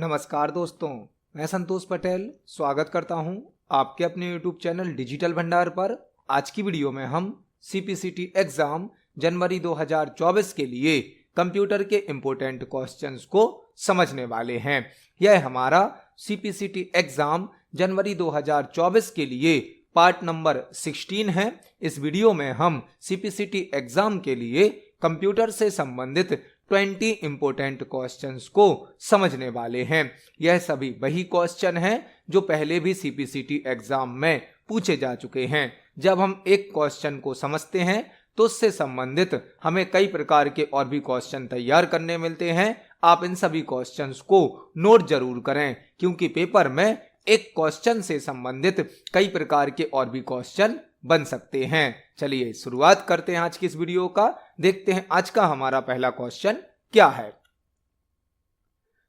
नमस्कार दोस्तों, मैं संतोष पटेल स्वागत करता हूं आपके अपने YouTube चैनल डिजिटल भंडार पर। आज की वीडियो में हम CPCT एग्जाम जनवरी 2024 के लिए कंप्यूटर के इम्पोर्टेंट क्वेश्चंस को समझने वाले हैं। यह हमारा CPCT एग्जाम जनवरी 2024 के लिए पार्ट नंबर 16 है। इस वीडियो में हम CPCT एग्जाम के लिए कंप्यूटर से संबंधित 20 इंपोर्टेंट क्वेश्चंस को समझने वाले हैं। यह सभी वही क्वेश्चन हैं जो पहले भी CPCT एग्जाम में पूछे जा चुके हैं। जब हम एक क्वेश्चन को समझते हैं तो उससे संबंधित हमें कई प्रकार के और भी क्वेश्चन तैयार करने मिलते हैं। आप इन सभी क्वेश्चंस को नोट जरूर करें, क्योंकि पेपर में एक क्वेश्चन से संबंधित कई प्रकार के और भी क्वेश्चन बन सकते हैं। चलिए शुरुआत करते हैं आज की इस वीडियो का। देखते हैं आज का हमारा पहला क्वेश्चन क्या है।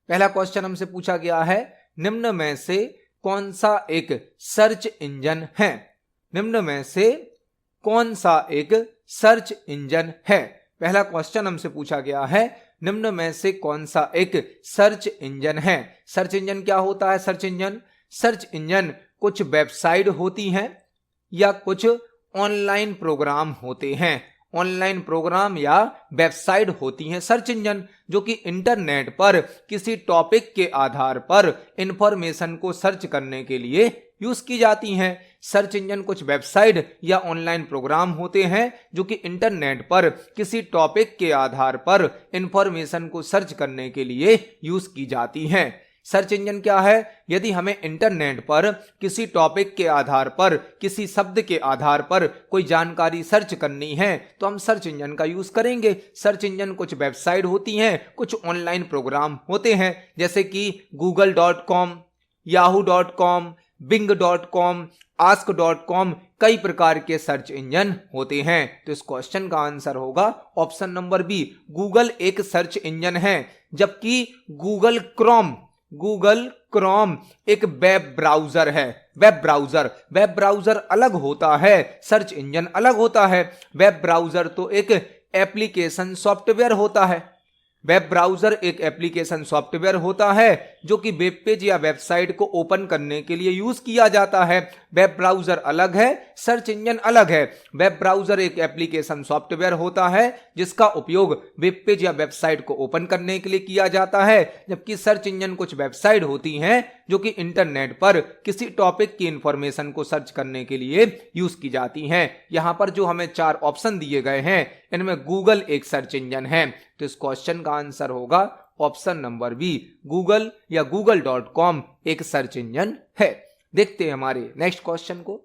पहला क्वेश्चन हमसे पूछा गया है, निम्न में से कौन सा एक सर्च इंजन है। निम्न में से कौन सा एक सर्च इंजन है। पहला क्वेश्चन हमसे पूछा गया है, निम्न में से कौन सा एक सर्च इंजन है। सर्च इंजन क्या होता है। सर्च इंजन कुछ वेबसाइट होती हैं या कुछ ऑनलाइन प्रोग्राम होते हैं। ऑनलाइन प्रोग्राम या वेबसाइट होती हैं सर्च इंजन, जो कि इंटरनेट पर किसी टॉपिक के आधार पर इंफॉर्मेशन को सर्च करने के लिए यूज की जाती हैं। सर्च इंजन कुछ वेबसाइट या ऑनलाइन प्रोग्राम होते हैं जो कि इंटरनेट पर किसी टॉपिक के आधार पर इंफॉर्मेशन को सर्च करने के लिए यूज की जाती हैं। सर्च इंजन क्या है। यदि हमें इंटरनेट पर किसी टॉपिक के आधार पर, किसी शब्द के आधार पर कोई जानकारी सर्च करनी है तो हम सर्च इंजन का यूज करेंगे। सर्च इंजन कुछ वेबसाइट होती हैं, कुछ ऑनलाइन प्रोग्राम होते हैं, जैसे कि google.com, yahoo.com, bing.com, ask.com, कई प्रकार के सर्च इंजन होते हैं। तो इस क्वेश्चन का आंसर होगा ऑप्शन नंबर बी, गूगल एक सर्च इंजन है, जबकि गूगल क्रोम एक वेब ब्राउजर है। वेब ब्राउजर अलग होता है, सर्च इंजन अलग होता है। वेब ब्राउजर तो एक एप्लीकेशन सॉफ्टवेयर होता है। वेब ब्राउजर एक एप्लीकेशन सॉफ्टवेयर होता है जो कि वेब पेज या वेबसाइट को ओपन करने के लिए यूज किया जाता है। वेब ब्राउजर अलग है, सर्च इंजन अलग है। वेब ब्राउजर एक एप्लीकेशन सॉफ्टवेयर होता है जिसका उपयोग वेब पेज या वेबसाइट को ओपन करने के लिए किया जाता है, जबकि सर्च इंजन कुछ वेबसाइट होती हैं जो कि इंटरनेट पर किसी टॉपिक की इंफॉर्मेशन को सर्च करने के लिए यूज की जाती हैं। यहां पर जो हमें 4 ऑप्शन दिए गए हैं, इनमें गूगल एक सर्च इंजन है। तो इस क्वेश्चन का आंसर होगा ऑप्शन नंबर बी, गूगल या google.com एक सर्च इंजन है। देखते हैं हमारे नेक्स्ट क्वेश्चन को।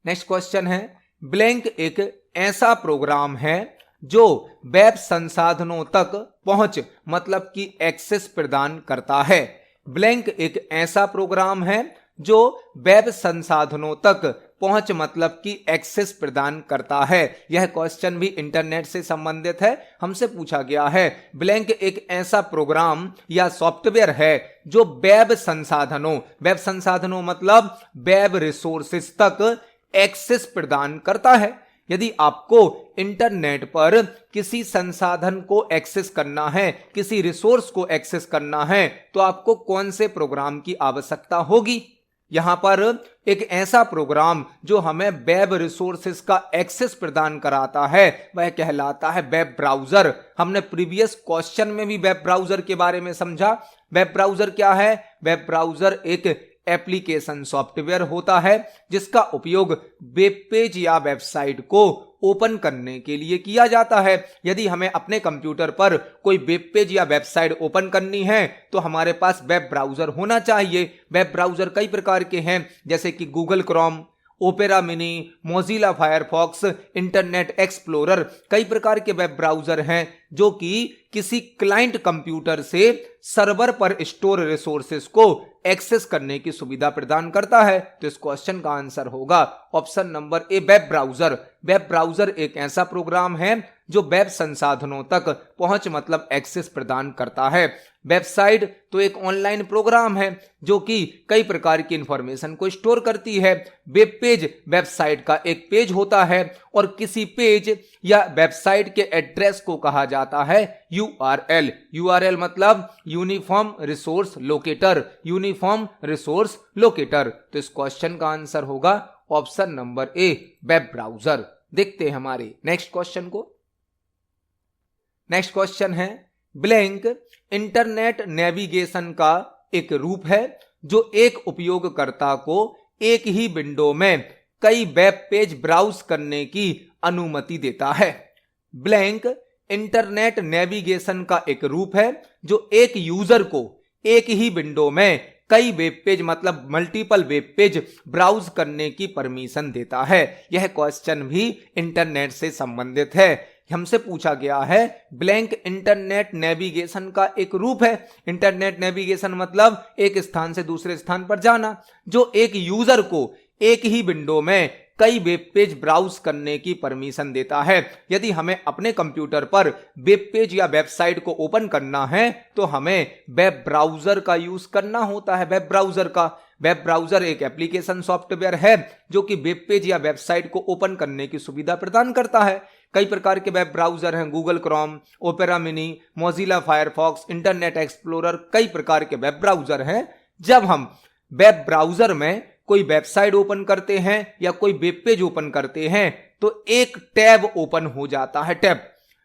नेक्स्ट क्वेश्चन है, ब्लैंक एक ऐसा प्रोग्राम है जो वेब संसाधनों तक पहुंच मतलब कि एक्सेस प्रदान करता है। ब्लैंक एक ऐसा प्रोग्राम है जो वेब संसाधनों तक पहुंच मतलब कि एक्सेस प्रदान करता है। यह क्वेश्चन भी इंटरनेट से संबंधित है। हमसे पूछा गया है, ब्लैंक एक ऐसा प्रोग्राम या सॉफ्टवेयर है जो वेब संसाधनों मतलब वेब रिसोर्सेज तक एक्सेस प्रदान करता है। यदि आपको इंटरनेट पर किसी संसाधन को एक्सेस करना है, किसी रिसोर्स को एक्सेस करना है, तो आपको कौन से प्रोग्राम की आवश्यकता होगी। यहां पर एक ऐसा प्रोग्राम जो हमें वेब रिसोर्सेज का एक्सेस प्रदान कराता है वह कहलाता है वेब ब्राउजर। हमने प्रीवियस क्वेश्चन में भी वेब ब्राउजर के बारे में समझा। वेब ब्राउजर क्या है। वेब ब्राउजर एक एप्लीकेशन सॉफ्टवेयर होता है जिसका उपयोग वेब पेज या वेबसाइट को ओपन करने के लिए किया जाता है। यदि हमें अपने कंप्यूटर पर कोई वेब पेज या वेबसाइट ओपन करनी है तो हमारे पास वेब ब्राउजर होना चाहिए। वेब ब्राउजर कई प्रकार के हैं, जैसे कि Google Chrome, opera mini, Mozilla Firefox, internet explorer. कई प्रकार के वेब ब्राउजर हैं जो कि किसी क्लाइंट कंप्यूटर से सर्वर पर स्टोर रिसोर्सेज को एक्सेस करने की सुविधा प्रदान करता है। तो इस क्वेश्चन का आंसर होगा ऑप्शन नंबर ए, वेब ब्राउजर। वेब ब्राउजर एक ऐसा प्रोग्राम है जो वेब संसाधनों तक पहुंच मतलब एक्सेस प्रदान करता है। वेबसाइट तो एक ऑनलाइन प्रोग्राम है जो कि कई प्रकार की इंफॉर्मेशन को स्टोर करती है। वेब पेज वेबसाइट का एक पेज होता है और किसी पेज या वेबसाइट के एड्रेस को कहा जाता है यूआरएल। यूआरएल मतलब uniform resource locator, uniform resource locator. तो इस क्वेश्चन का आंसर होगा ऑप्शन नंबर ए, वेब ब्राउजर। देखते हैं हमारे नेक्स्ट क्वेश्चन को। नेक्स्ट क्वेश्चन है, ब्लैंक इंटरनेट नेविगेशन का एक रूप है जो एक उपयोगकर्ता को एक ही विंडो में कई वेब पेज ब्राउज करने की अनुमति देता है। ब्लैंक इंटरनेट नेविगेशन का एक रूप है जो एक यूजर को एक ही विंडो में कई वेब पेज मतलब मल्टीपल वेब पेज ब्राउज करने की परमिशन देता है। यह क्वेश्चन भी इंटरनेट से संबंधित है। हमसे पूछा गया है ब्लैंक इंटरनेट नेविगेशन का एक रूप है। इंटरनेट नेविगेशन मतलब एक स्थान से दूसरे स्थान पर जाना, जो एक यूजर को एक ही विंडो में कई वेब पेज ब्राउज करने की परमिशन देता है। यदि हमें अपने कंप्यूटर पर वेब पेज या वेबसाइट को ओपन करना है तो हमें वेब ब्राउजर का यूज करना होता है। वेब ब्राउजर का, वेब ब्राउजर एक एप्लीकेशन सॉफ्टवेयर है जो कि वेब पेज या वेबसाइट को ओपन करने की सुविधा प्रदान करता है। कई प्रकार के वेब ब्राउजर हैं, Google Chrome, opera mini, Mozilla Firefox, internet explorer, कई प्रकार के वेब ब्राउजर हैं। जब हम वेब ब्राउजर में कोई वेबसाइट ओपन करते हैं या कोई वेब पेज ओपन करते हैं तो एक टैब ओपन हो जाता है। टैब,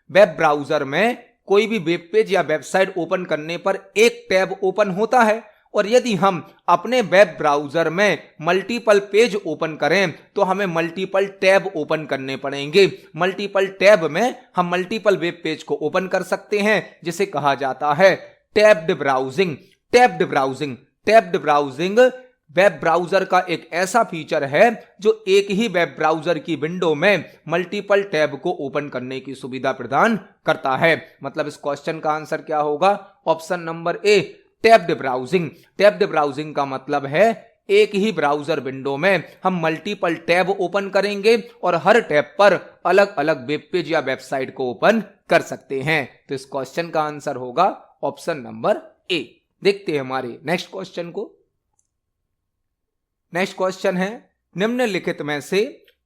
वेब ब्राउजर में कोई भी वेब पेज या वेबसाइट ओपन करने पर एक टैब ओपन होता है। और यदि हम अपने वेब ब्राउजर में मल्टीपल पेज ओपन करें तो हमें मल्टीपल टैब ओपन करने पड़ेंगे। मल्टीपल टैब में हम मल्टीपल वेब पेज को ओपन कर सकते हैं जिसे कहा जाता है tabbed browsing. Tabbed browsing, tabbed browsing web browser का एक ऐसा फीचर है जो एक ही वेब ब्राउजर की विंडो में मल्टीपल टैब को ओपन करने की सुविधा प्रदान करता है। मतलब इस क्वेश्चन का आंसर क्या होगा? ऑप्शन नंबर ए, टैब्ड ब्राउजिंग। टैब्ड ब्राउजिंग का मतलब है एक ही ब्राउजर विंडो में हम मल्टीपल टैब ओपन करेंगे और हर टैब पर अलग अलग वेब पेज या वेबसाइट को ओपन कर सकते हैं। तो इस क्वेश्चन का आंसर होगा ऑप्शन नंबर ए। देखते हैं हमारे नेक्स्ट क्वेश्चन को। नेक्स्ट क्वेश्चन है, निम्नलिखित में से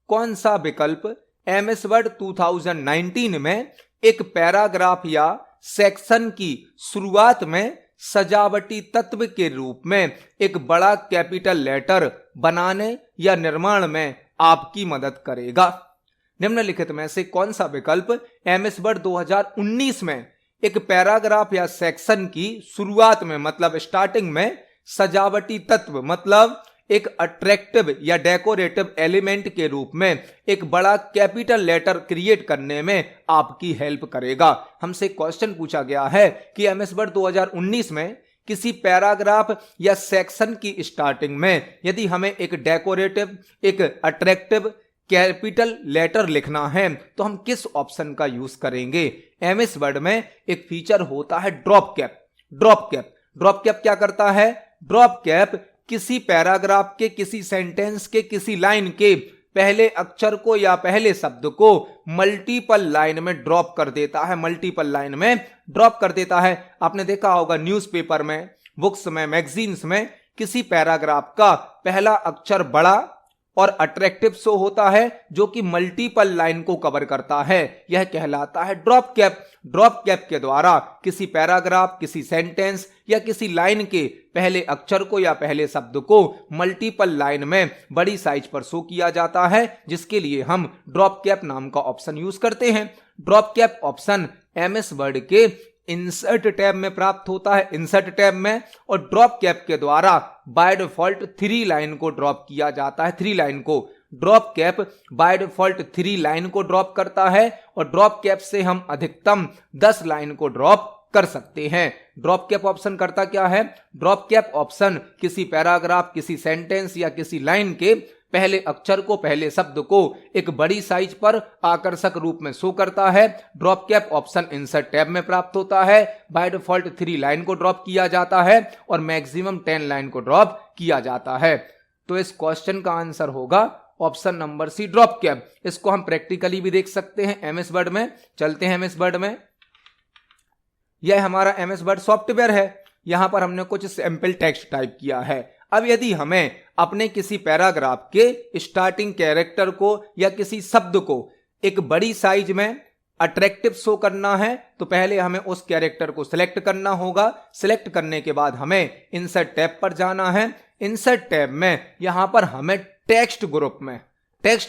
कौन सा विकल्प एमएस वर्ड 2019 में एक पैराग्राफ या सेक्शन की शुरुआत में सजावटी तत्व के रूप में एक बड़ा कैपिटल लेटर बनाने या निर्माण में आपकी मदद करेगा? निम्नलिखित में से कौन सा विकल्प एमएस वर्ड 2019 में एक पैराग्राफ या सेक्शन की शुरुआत में मतलब स्टार्टिंग में सजावटी तत्व मतलब एक अट्रैक्टिव या डेकोरेटिव एलिमेंट के रूप में एक बड़ा कैपिटल लेटर क्रिएट करने में आपकी हेल्प करेगा? हमसे क्वेश्चन पूछा गया है कि एमएस वर्ड 2019 में किसी पैराग्राफ या सेक्शन की स्टार्टिंग में यदि हमें एक डेकोरेटिव, एक अट्रैक्टिव कैपिटल लेटर लिखना है तो हम किस ऑप्शन का यूज करेंगे? एमएस वर्ड में एक फीचर होता है drop cap. Drop cap, drop cap क्या करता है? ड्रॉप कैप किसी पैराग्राफ के, किसी सेंटेंस के, किसी लाइन के पहले अक्षर को या पहले शब्द को मल्टीपल लाइन में ड्रॉप कर देता है। मल्टीपल लाइन में ड्रॉप कर देता है। आपने देखा होगा न्यूज़पेपर में, बुक्स में, मैगजीन्स में किसी पैराग्राफ का पहला अक्षर बड़ा और अट्रैक्टिव शो होता है जो कि मल्टीपल लाइन को कवर करता है। यह कहलाता है ड्रॉप कैप। ड्रॉप कैप के द्वारा किसी पैराग्राफ, किसी सेंटेंस या किसी लाइन के पहले अक्षर को या पहले शब्द को मल्टीपल लाइन में बड़ी साइज पर शो किया जाता है, जिसके लिए हम ड्रॉप कैप नाम का ऑप्शन यूज करते हैं। Drop cap option MS Word के इंसर्ट टैब में प्राप्त होता है, इंसर्ट टैब में। और ड्रॉप कैप के द्वारा बाय डिफॉल्ट 3 लाइन को ड्रॉप किया जाता है। 3 लाइन को drop cap by default 3 line को ड्रॉप करता है और ड्रॉप कैप से हम अधिकतम 10 लाइन को ड्रॉप कर सकते हैं। ड्रॉप कैप ऑप्शन करता क्या है? ड्रॉप कैप ऑप्शन किसी पैराग्राफ, किसी सेंटेंस या किसी लाइन के पहले अक्षर को, पहले शब्द को एक बड़ी साइज पर आकर्षक रूप में शो करता है। Drop cap option insert tab में प्राप्त होता है। बाय डिफॉल्ट 3 लाइन को ड्रॉप किया जाता है और मैक्सिमम 10 लाइन को ड्रॉप किया जाता है। तो इस क्वेश्चन का आंसर होगा option number C drop cap. इसको हम प्रैक्टिकली भी देख सकते हैं एमएस वर्ड में। चलते हैं एमएस वर्ड में। यह हमारा एमएस वर्ड सॉफ्टवेयर है। यहां पर हमने कुछ सैंपल टेक्स्ट टाइप किया है। अब यदि हमें अपने किसी पैराग्राफ के स्टार्टिंग कैरेक्टर को या किसी शब्द को एक बड़ी साइज में अट्रैक्टिव शो करना है तो पहले हमें उस कैरेक्टर को सिलेक्ट करना होगा। सिलेक्ट करने के बाद हमें इंसर्ट टैब पर जाना है। इंसर्ट टैब में यहां पर हमें टेक्स्ट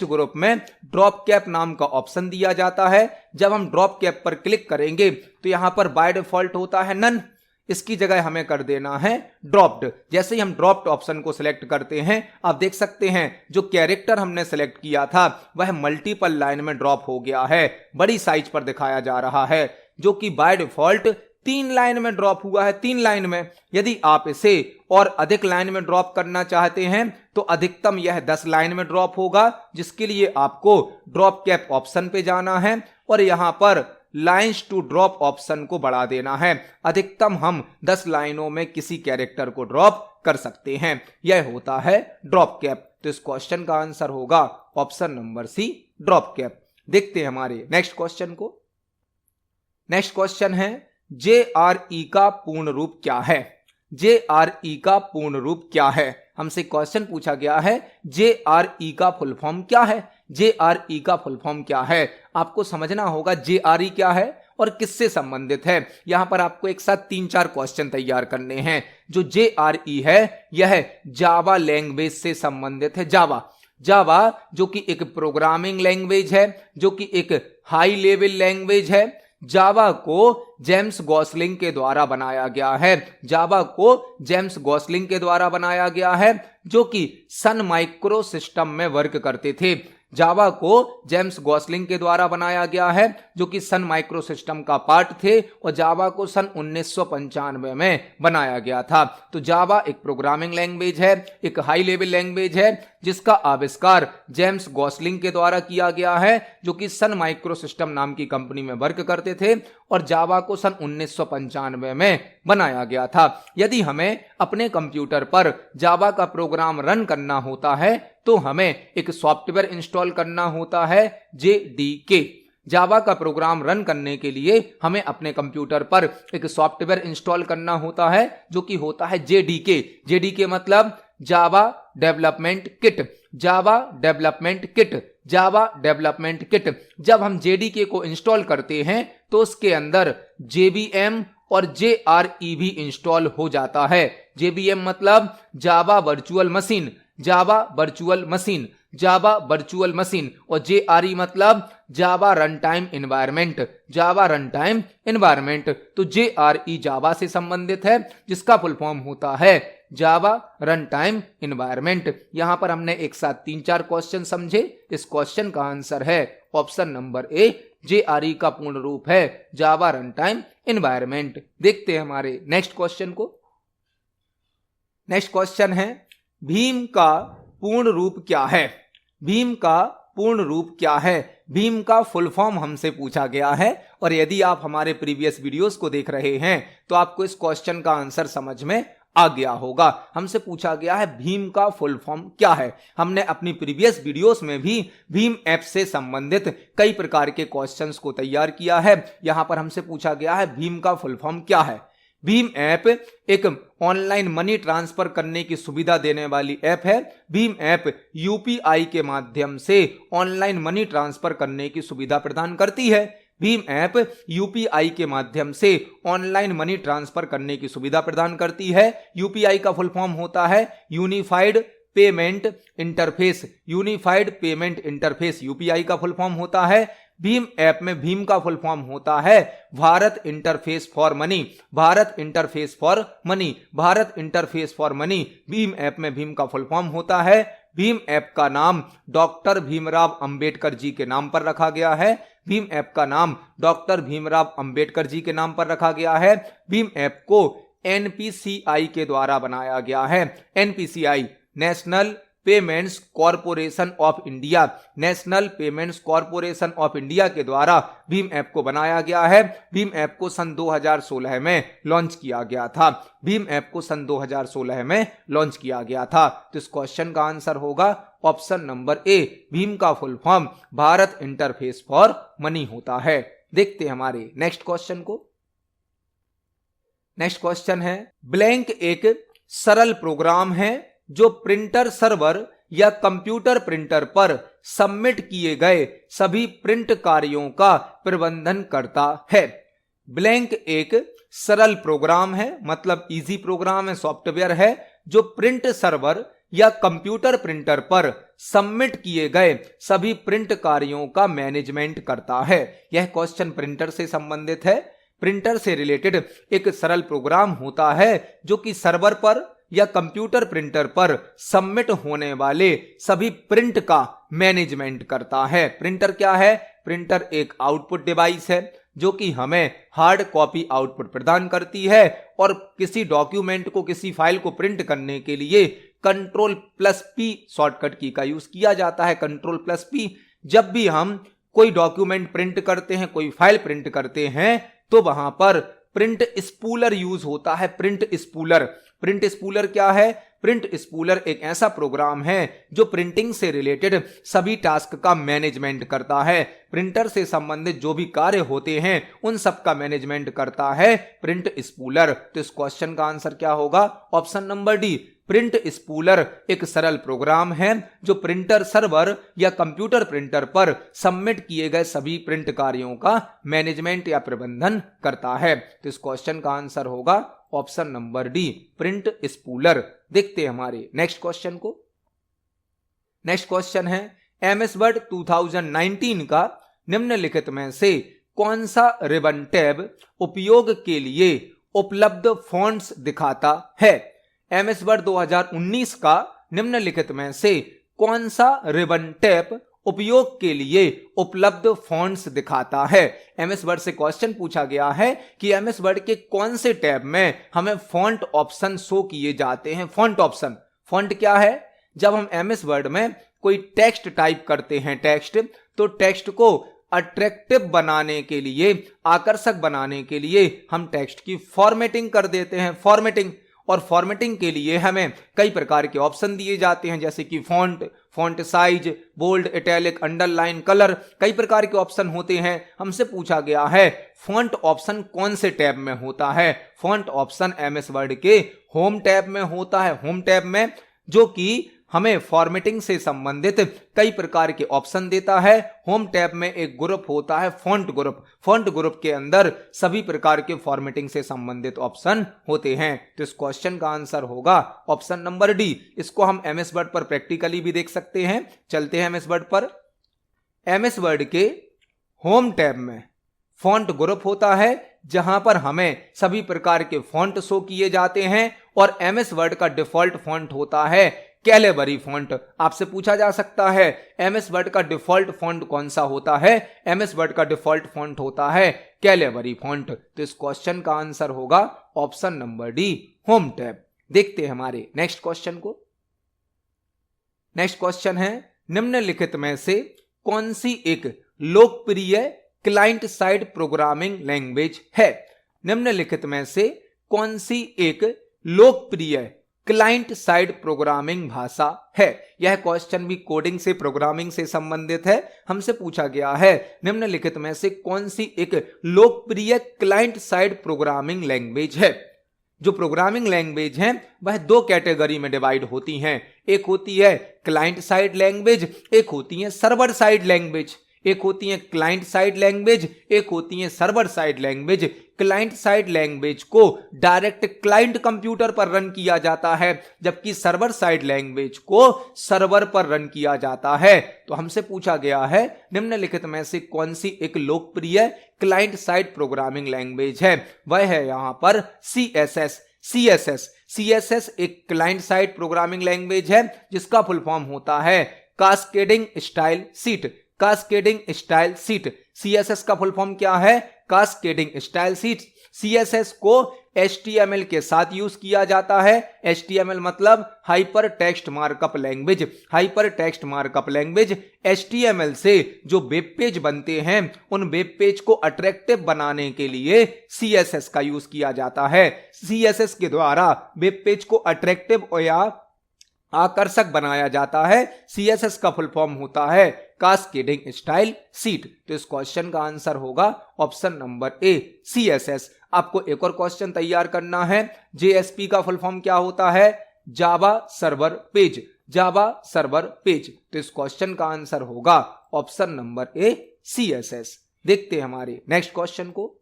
ग्रुप में ड्रॉप कैप नाम का ऑप्शन दिया जाता है। जब हम ड्रॉप कैप पर क्लिक करेंगे तो यहां पर बाय डिफॉल्ट होता है नन। इसकी जगह हमें कर देना है ड्रॉप्ड। जैसे ही हम ड्रॉप्ड ऑप्शन को सिलेक्ट करते हैं आप देख सकते हैं जो कैरेक्टर हमने सिलेक्ट किया था वह मल्टीपल लाइन में ड्रॉप हो गया है, बड़ी साइज पर दिखाया जा रहा है, जो कि बाय डिफॉल्ट 3 लाइन में ड्रॉप हुआ है। 3 लाइन में। यदि आप इसे और अधिक लाइन में ड्रॉप करना चाहते हैं तो अधिकतम यह 10 लाइन में ड्रॉप होगा, जिसके लिए आपको ड्रॉप कैप ऑप्शन पे जाना है और यहां पर लाइन्स टू ड्रॉप ऑप्शन को बढ़ा देना है। अधिकतम हम 10 लाइनों में किसी कैरेक्टर को ड्रॉप कर सकते हैं। यह होता है ड्रॉप कैप। तो इस क्वेश्चन का आंसर होगा option number C drop cap. देखते हैं हमारे नेक्स्ट क्वेश्चन को। नेक्स्ट क्वेश्चन है JRE का पूर्ण रूप क्या है। JRE का पूर्ण रूप क्या है। हमसे क्वेश्चन पूछा गया है JRE का फुल फॉर्म क्या है। JRE का फुल फॉर्म क्या है आपको समझना होगा। JRE क्या है और किससे संबंधित है। यहां पर आपको एक साथ 3-4 क्वेश्चन तैयार करने हैं। जो JRE है यह जावा लैंग्वेज से संबंधित है। जावा जो कि एक प्रोग्रामिंग लैंग्वेज है, जो कि एक हाई लेवल लैंग्वेज है। जावा को जेम्स गॉसलिंग के द्वारा बनाया गया है। जावा को जेम्स गॉसलिंग के द्वारा बनाया गया है, जो कि सन माइक्रो सिस्टम में वर्क करते थे। जावा को जेम्स गॉसलिंग के द्वारा बनाया गया है, जो कि सन माइक्रो सिस्टम का पार्ट थे और जावा को सन 1995 में बनाया गया था। तो जावा एक प्रोग्रामिंग लैंग्वेज है, एक हाई लेवल लैंग्वेज है, जिसका आविष्कार जेम्स गॉसलिंग के द्वारा किया गया है, जो कि सन माइक्रो सिस्टम नाम की कंपनी में वर्क करते थे और जावा को सन 1995 में बनाया गया था। यदि हमें अपने कंप्यूटर पर जावा का प्रोग्राम रन करना होता है तो हमें एक सॉफ्टवेयर इंस्टॉल करना होता है JDK। जावा का प्रोग्राम रन करने के लिए हमें अपने कंप्यूटर पर एक सॉफ्टवेयर इंस्टॉल करना होता है, जो कि होता है JDK। JDK मतलब Java development kit. Java development kit. Java development kit. जब हम JDK को इंस्टॉल करते हैं तो उसके अंदर JVM और JRE भी इंस्टॉल हो जाता है। JVM मतलब Java virtual machine. Java virtual machine. Java virtual machine. और JRE मतलब जावा रन टाइम एनवायरमेंट। जावा रन टाइम एनवायरमेंट। तो JRE जावा से संबंधित है, जिसका फुल फॉर्म होता है जावा रन टाइम एनवायरमेंट। यहां पर हमने एक साथ 3-4 क्वेश्चन समझे। इस क्वेश्चन का आंसर है ऑप्शन नंबर ए। JRE का पूर्ण रूप है जावा रन टाइम एनवायरमेंट। देखते हैं हमारे नेक्स्ट क्वेश्चन को। नेक्स्ट क्वेश्चन है भीम का पूर्ण रूप क्या है। भीम का पूर्ण रूप क्या है। भीम का फुल फॉर्म हमसे पूछा गया है और यदि आप हमारे प्रीवियस वीडियोस को देख रहे हैं तो आपको इस क्वेश्चन का आंसर समझ में आ गया होगा। हमसे पूछा गया है भीम का फुल फॉर्म क्या है। हमने अपनी प्रीवियस वीडियोस में भी भीम ऐप से संबंधित कई प्रकार के क्वेश्चंस को तैयार किया है। यहां पर हमसे पूछा गया है भीम का फुल फॉर्म क्या है। भीम ऐप एक ऑनलाइन मनी ट्रांसफर करने की सुविधा देने वाली ऐप है। भीम ऐप UPI के माध्यम से ऑनलाइन मनी ट्रांसफर करने की सुविधा प्रदान करती है। भीम ऐप UPI के माध्यम से ऑनलाइन मनी ट्रांसफर करने की सुविधा प्रदान करती है। UPI का फुल फॉर्म होता है unified payment interface. Unified payment interface UPI का फुल फॉर्म होता है। भीम ऐप में भीम का फुल फॉर्म होता है Bharat interface for money. Bharat interface for money. Bharat interface for money Bhim app में भीम का फुल फॉर्म होता है। भीम ऐप का नाम डॉक्टर भीमराव अंबेडकर जी के नाम पर रखा गया है। भीम ऐप का नाम डॉक्टर भीमराव अंबेडकर जी के नाम पर रखा गया है। भीम ऐप को NPCI के द्वारा बनाया गया है। NPCI national payments corporation of India. National payments corporation of India के द्वारा भीम ऐप को बनाया गया है। भीम ऐप को सन 2016 में लॉन्च किया गया था। भीम ऐप को सन 2016 में लॉन्च किया गया था। तो इस क्वेश्चन का आंसर होगा ऑप्शन नंबर ए भीम का full form Bharat interface for money होता है। देखते हैं हमारे नेक्स्ट क्वेश्चन को। नेक्स्ट क्वेश्चन है, ब्लैंक एक सरल प्रोग्राम है जो प्रिंटर सर्वर या कंप्यूटर प्रिंटर पर सबमिट किए गए सभी प्रिंट कार्यों का प्रबंधन करता है। ब्लैंक एक सरल प्रोग्राम है, मतलब इजी प्रोग्राम है, सॉफ्टवेयर है जो प्रिंट सर्वर या कंप्यूटर प्रिंटर पर सबमिट किए गए सभी प्रिंट कार्यों का मैनेजमेंट करता है। यह क्वेश्चन प्रिंटर से संबंधित है। प्रिंटर से रिलेटेड एक सरल प्रोग्राम होता है जो कि सर्वर पर या कंप्यूटर प्रिंटर पर सबमिट होने वाले सभी प्रिंट का मैनेजमेंट करता है। प्रिंटर क्या है? प्रिंटर एक आउटपुट डिवाइस है जो कि हमें हार्ड कॉपी आउटपुट प्रदान करती है और किसी डॉक्यूमेंट को, किसी फाइल को प्रिंट करने के लिए Ctrl+P शॉर्टकट की का यूज किया जाता है। Ctrl+P जब भी हम कोई डॉक्यूमेंट प्रिंट करते हैं, कोई फाइल प्रिंट करते हैं, तो वहां पर प्रिंट स्पूलर यूज होता है। प्रिंट स्पूलर क्या है? प्रिंट स्पूलर एक ऐसा प्रोग्राम है जो प्रिंटिंग से रिलेटेड सभी टास्क का मैनेजमेंट करता है। प्रिंटर से संबंधित जो भी कार्य होते हैं उन सब का मैनेजमेंट करता है प्रिंट स्पूलर। तो इस क्वेश्चन का आंसर क्या होगा? Option number D, print spooler एक सरल प्रोग्राम है जो प्रिंटर सर्वर या कंप्यूटर प्रिंटर पर सबमिट किए गए सभी प्रिंट कार्यों का मैनेजमेंट या प्रबंधन करता है। तो इस क्वेश्चन का आंसर होगा option number D, print spooler. देखते हैं हमारे नेक्स्ट क्वेश्चन को। नेक्स्ट क्वेश्चन है, एमएस वर्ड 2019 का निम्नलिखित में से कौन सा रिबन टैब उपयोग के लिए उपलब्ध फॉन्ट्स दिखाता है? एमएस वर्ड 2019 का निम्नलिखित में से कौन सा रिबन टैब उपयोग के लिए उपलब्ध फॉन्ट्स दिखाता है? एमएस वर्ड से क्वेश्चन पूछा गया है कि एमएस वर्ड के कौन से टैब में हमें फॉन्ट ऑप्शन शो किए जाते हैं। फॉन्ट ऑप्शन, फॉन्ट क्या है? जब हम एमएस वर्ड में कोई टेक्स्ट टाइप करते हैं, तो टेक्स्ट को अट्रैक्टिव बनाने के लिए, आकर्षक बनाने के लिए हम टेक्स्ट की फॉर्मेटिंग कर देते हैं। और फॉर्मेटिंग के लिए हमें कई प्रकार के ऑप्शन दिए जाते हैं, जैसे कि font size, bold, italic, underline, colour, कई प्रकार के ऑप्शन होते हैं। हमसे पूछा गया है फॉन्ट ऑप्शन कौन से टैब में होता है? फॉन्ट ऑप्शन एमएस वर्ड के होम टैब में होता है। होम टैब में, जो कि हमें फॉर्मेटिंग से संबंधित कई प्रकार के ऑप्शन देता है। होम टैब में एक ग्रुप होता है फॉन्ट ग्रुप। फॉन्ट ग्रुप के अंदर सभी प्रकार के फॉर्मेटिंग से संबंधित ऑप्शन होते हैं। तो इस क्वेश्चन का आंसर होगा ऑप्शन नंबर डी। इसको हम एमएस वर्ड पर प्रैक्टिकली भी देख सकते हैं। चलते हैं एमएस वर्ड पर। एमएस वर्ड के होम टैब में फॉन्ट ग्रुप होता है जहां पर हमें सभी प्रकार के फॉन्ट शो किए जाते हैं और एमएस वर्ड का डिफॉल्ट फॉन्ट होता है कैलेबरी फॉन्ट। आपसे पूछा जा सकता है एमएस वर्ड का डिफॉल्ट फॉन्ट कौन सा होता है? एमएस वर्ड का डिफॉल्ट फॉन्ट होता है कैलेबरी फॉन्ट। तो इस क्वेश्चन का आंसर होगा option number D, home tab. देखते हैं हमारे नेक्स्ट क्वेश्चन को। नेक्स्ट क्वेश्चन है, निम्नलिखित में से कौन सी एक लोकप्रिय क्लाइंट साइड प्रोग्रामिंग लैंग्वेज है? निम्नलिखित में से कौन सी एक लोकप्रिय क्लाइंट साइड प्रोग्रामिंग भाषा है? यह क्वेश्चन भी कोडिंग से, प्रोग्रामिंग से संबंधित है। हमसे पूछा गया है निम्नलिखित में से कौन सी एक लोकप्रिय क्लाइंट साइड प्रोग्रामिंग लैंग्वेज है? जो प्रोग्रामिंग लैंग्वेज हैं वह दो कैटेगरी में डिवाइड होती हैं। एक होती है क्लाइंट साइड लैंग्वेज, एक होती है सर्वर साइड लैंग्वेज। एक होती है क्लाइंट साइड लैंग्वेज, एक होती है server side language. Client side language को डायरेक्ट क्लाइंट कंप्यूटर पर रन किया जाता है, जबकि सर्वर साइड लैंग्वेज को सर्वर पर रन किया जाता है। तो हमसे पूछा गया है निम्नलिखित में से कौन सी एक लोकप्रिय क्लाइंट साइड प्रोग्रामिंग लैंग्वेज है? वह है यहां पर CSS एक क्लाइंट साइड प्रोग्रामिंग लैंग्वेज है जिसका फुल फॉर्म होता है cascading style sheet. Cascading style sheet, CSS का फुल फॉर्म क्या है? Cascading style sheet. CSS को HTML के साथ यूज किया जाता है। HTML मतलब hyper text markup language. Hyper text markup language HTML से जो वेब पेज बनते हैं उन वेब पेज को अट्रैक्टिव बनाने के लिए CSS का यूज किया जाता है। CSS के द्वारा वेब पेज को अट्रैक्टिव या आकर्षक बनाया जाता है। CSS का फुल फॉर्म होता है कास्केडिंग स्टाइल सीट। तो इस क्वेश्चन का आंसर होगा ऑप्शन नंबर ए CSS। आपको एक और क्वेश्चन तैयार करना है। JSP का फुल फॉर्म क्या होता है? Java server page. Java server page. तो इस क्वेश्चन का आंसर होगा ऑप्शन नंबर ए CSS। देखते हैं हमारे नेक्स्ट क्वेश्चन को।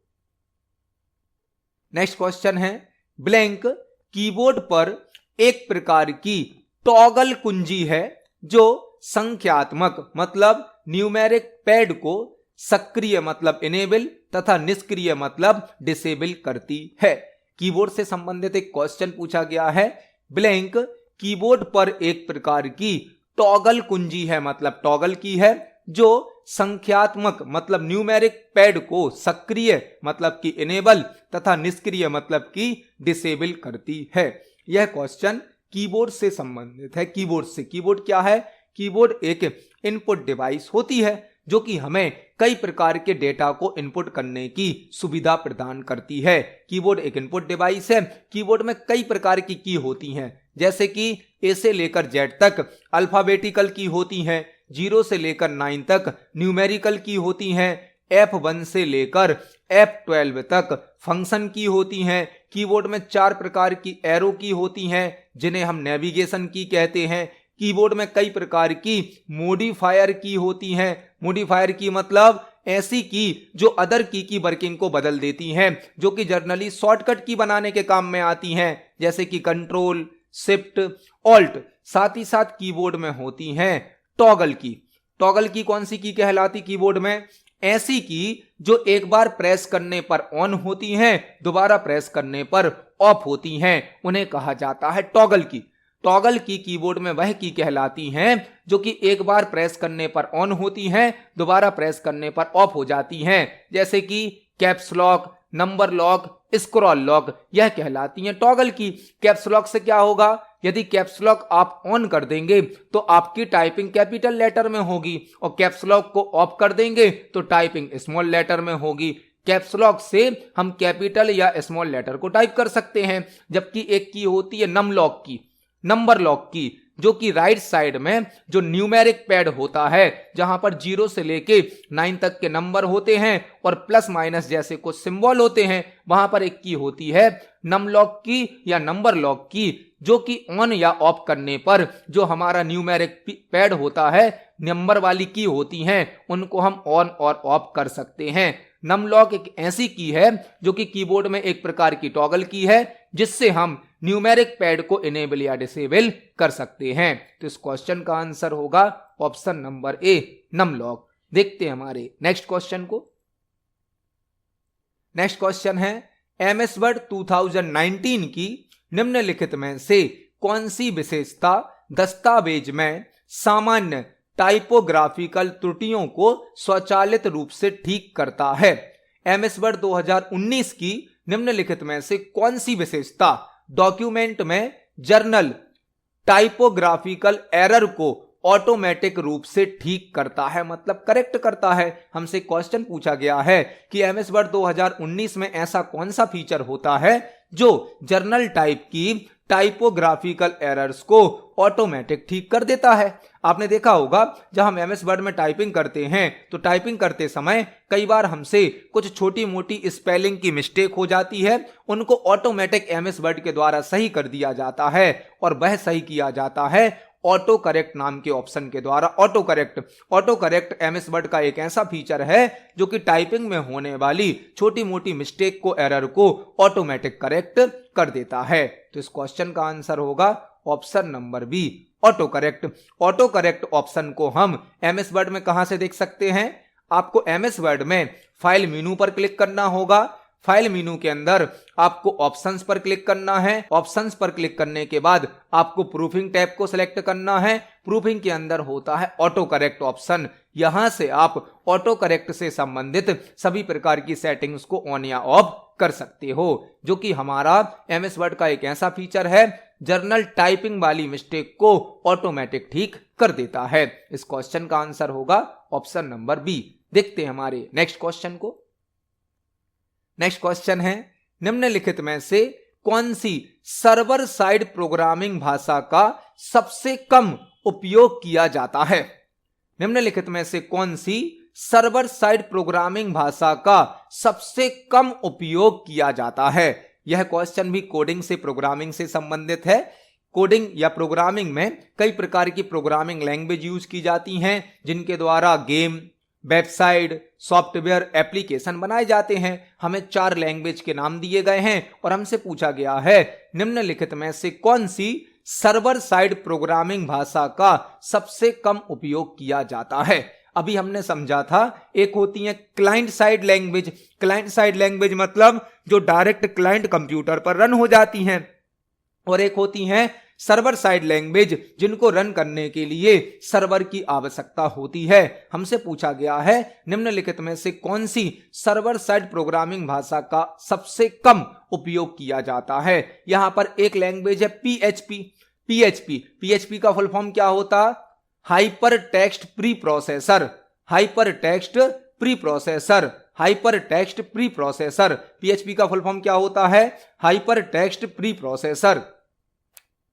नेक्स्ट क्वेश्चन है, ब्लैंक कीबोर्ड पर एक प्रकार की टॉगल कुंजी है जो संख्यात्मक मतलब न्यूमेरिक पैड को सक्रिय मतलब इनेबल तथा निष्क्रिय मतलब डिसेबल करती है। कीबोर्ड से संबंधित एक क्वेश्चन पूछा गया है। ब्लैंक कीबोर्ड पर एक प्रकार की टॉगल कुंजी है मतलब टॉगल की है जो संख्यात्मक मतलब न्यूमेरिक पैड को सक्रिय मतलब कि इनेबल तथा निष्क्रिय मतलब कि डिसेबल करती है। यह क्वेश्चन कीबोर्ड से संबंधित है। कीबोर्ड से, कीबोर्ड क्या है? कीबोर्ड एक इनपुट डिवाइस होती है जो कि हमें कई प्रकार के डेटा को इनपुट करने की सुविधा प्रदान करती है। कीबोर्ड एक इनपुट डिवाइस है। कीबोर्ड में कई प्रकार की की होती हैं, जैसे कि A से लेकर Z तक अल्फाबेटिकल की होती हैं, 0 से लेकर 9 तक न्यूमेरिकल की होती हैं, F1 से लेकर F12 तक फंक्शन की होती हैं। कीबोर्ड में 4 प्रकार की एरो की होती हैं जिन्हें हम नेविगेशन की कहते हैं। कीबोर्ड में कई प्रकार की मॉडिफायर की होती हैं। मॉडिफायर की मतलब ऐसी की जो अदर की वर्किंग को बदल देती हैं, जो कि जनरली शॉर्टकट की बनाने के काम में आती हैं, जैसे कि कंट्रोल, शिफ्ट, ऑल्ट। साथ ही साथ कीबोर्ड में होती हैं टॉगल की। टॉगल की कौन सी की कहलाती कीबोर्ड में? ऐसी की जो एक बार प्रेस करने पर ऑन होती हैं, दोबारा प्रेस करने पर ऑफ होती हैं, उन्हें कहा जाता है टॉगल की। टॉगल की कीबोर्ड में वह की कहलाती हैं जो कि एक बार प्रेस करने पर ऑन होती हैं, दोबारा प्रेस करने पर ऑफ हो जाती हैं, जैसे कि caps lock, number lock, scroll lock, यह कहलाती हैं टॉगल की। कैप्स लॉक से क्या होगा? यदि कैप्स लॉक आप ऑन कर देंगे तो आपकी टाइपिंग कैपिटल लेटर में होगी, और कैप्स लॉक को ऑफ कर देंगे तो टाइपिंग स्मॉल लेटर में होगी। कैप्स लॉक से हम कैपिटल या स्मॉल लेटर को टाइप कर सकते हैं। जबकि एक की होती है नम लॉक की, नंबर लॉक की, जो कि राइट साइड में जो न्यूमेरिक पैड होता है, जहां पर 0 से लेके 9 तक के नंबर होते हैं और प्लस माइनस जैसे कुछ सिंबल होते हैं, वहां पर एक की होती है नम लॉक की या नंबर लॉक की, जो कि ऑन या ऑफ करने पर जो हमारा न्यूमेरिक पैड होता है, नंबर वाली की होती हैं, उनको हम ऑन और ऑफ कर सकते हैं। नम लॉक एक ऐसी की है जो कि कीबोर्ड में एक प्रकार की टॉगल की है, जिससे हम न्यूमेरिक पैड को इनेबल या डिसेबल कर सकते हैं। तो इस क्वेश्चन का आंसर होगा option number A num lock. देखते हैं हमारे नेक्स्ट क्वेश्चन को। नेक्स्ट क्वेश्चन है, MS वर्ड 2019 की निम्नलिखित में से कौन सी विशेषता दस्तावेज में सामान्य टाइपोग्राफिकल त्रुटियों को स्वचालित रूप से ठीक करता है? MS वर्ड 2019 की निम्नलिखित में से कौन सी विशेषता डॉक्यूमेंट में जर्नल टाइपोग्राफिकल एरर को ऑटोमेटिक रूप से ठीक करता है, मतलब करेक्ट करता है? हमसे क्वेश्चन पूछा गया है कि MS वर्ड 2019 में ऐसा कौन सा फीचर होता है जो जर्नल टाइप की टाइपोग्राफिकल एरर्स को ऑटोमेटिक ठीक कर देता है। आपने देखा होगा जब हम MS वर्ड में टाइपिंग करते हैं तो टाइपिंग करते समय कई बार हमसे कुछ छोटी मोटी स्पेलिंग की मिस्टेक हो जाती है, उनको ऑटोमेटिक MS वर्ड के द्वारा सही कर दिया जाता है, और वह सही किया जाता है ऑटो करेक्ट नाम के ऑप्शन के द्वारा। ऑटो करेक्ट MS वर्ड का एक ऐसा फीचर है जो कि टाइपिंग में होने वाली छोटी मोटी मिस्टेक को, एरर को ऑटोमेटिक करेक्ट कर देता है। तो इस क्वेश्चन का आंसर होगा option number B auto correct option को हम MS वर्ड में कहां से देख सकते हैं? आपको MS वर्ड में फाइल मेनू पर क्लिक करना होगा। फाइल मेनू के अंदर आपको ऑप्शंस पर क्लिक करना है। ऑप्शंस पर क्लिक करने के बाद आपको प्रूफिंग टैब को सिलेक्ट करना है। प्रूफिंग के अंदर होता है ऑटो करेक्ट ऑप्शन। यहां से आप ऑटो करेक्ट से संबंधित सभी प्रकार की सेटिंग्स को ऑन या ऑफ कर सकते हो, जो कि हमारा MS वर्ड का एक ऐसा फीचर है जर्नल टाइपिंग वाली मिस्टेक को ऑटोमेटिक ठीक कर देता है। इस क्वेश्चन का आंसर होगा ऑप्शन नंबर बी। देखते हैं हमारे नेक्स्ट क्वेश्चन को। नेक्स्ट क्वेश्चन है, निम्नलिखित में से कौन सी सर्वर साइड प्रोग्रामिंग भाषा का सबसे कम उपयोग किया जाता है? निम्नलिखित में से कौन सी सर्वर साइड प्रोग्रामिंग भाषा का सबसे कम उपयोग किया जाता है? यह क्वेश्चन भी कोडिंग से प्रोग्रामिंग से संबंधित है। कोडिंग या प्रोग्रामिंग में कई प्रकार की प्रोग्रामिंग लैंग्वेज यूज की जाती हैं जिनके द्वारा गेम, वेबसाइट, सॉफ्टवेयर, एप्लीकेशन बनाए जाते हैं। हमें 4 लैंग्वेज के नाम दिए गए हैं और हमसे पूछा गया है निम्नलिखित में से कौन सी सर्वर साइड प्रोग्रामिंग भाषा का सबसे कम उपयोग किया जाता है। अभी हमने समझा था एक होती है client side language. Client side language मतलब जो डायरेक्ट क्लाइंट कंप्यूटर पर रन हो जाती हैं, और एक होती हैं सर्वर साइड लैंग्वेज जिनको रन करने के लिए सर्वर की आवश्यकता होती है। हमसे पूछा गया है निम्नलिखित में से कौन सी सर्वर साइड प्रोग्रामिंग भाषा का सबसे कम उपयोग किया जाता है। यहां पर एक लैंग्वेज है पीएचपी। पीएचपी का फुल फॉर्म क्या होता? Hyper text pre processor. Hyper text pre processor. Hyper text pre processor. PHP का फुल फॉर्म क्या होता है? Hyper text pre processor.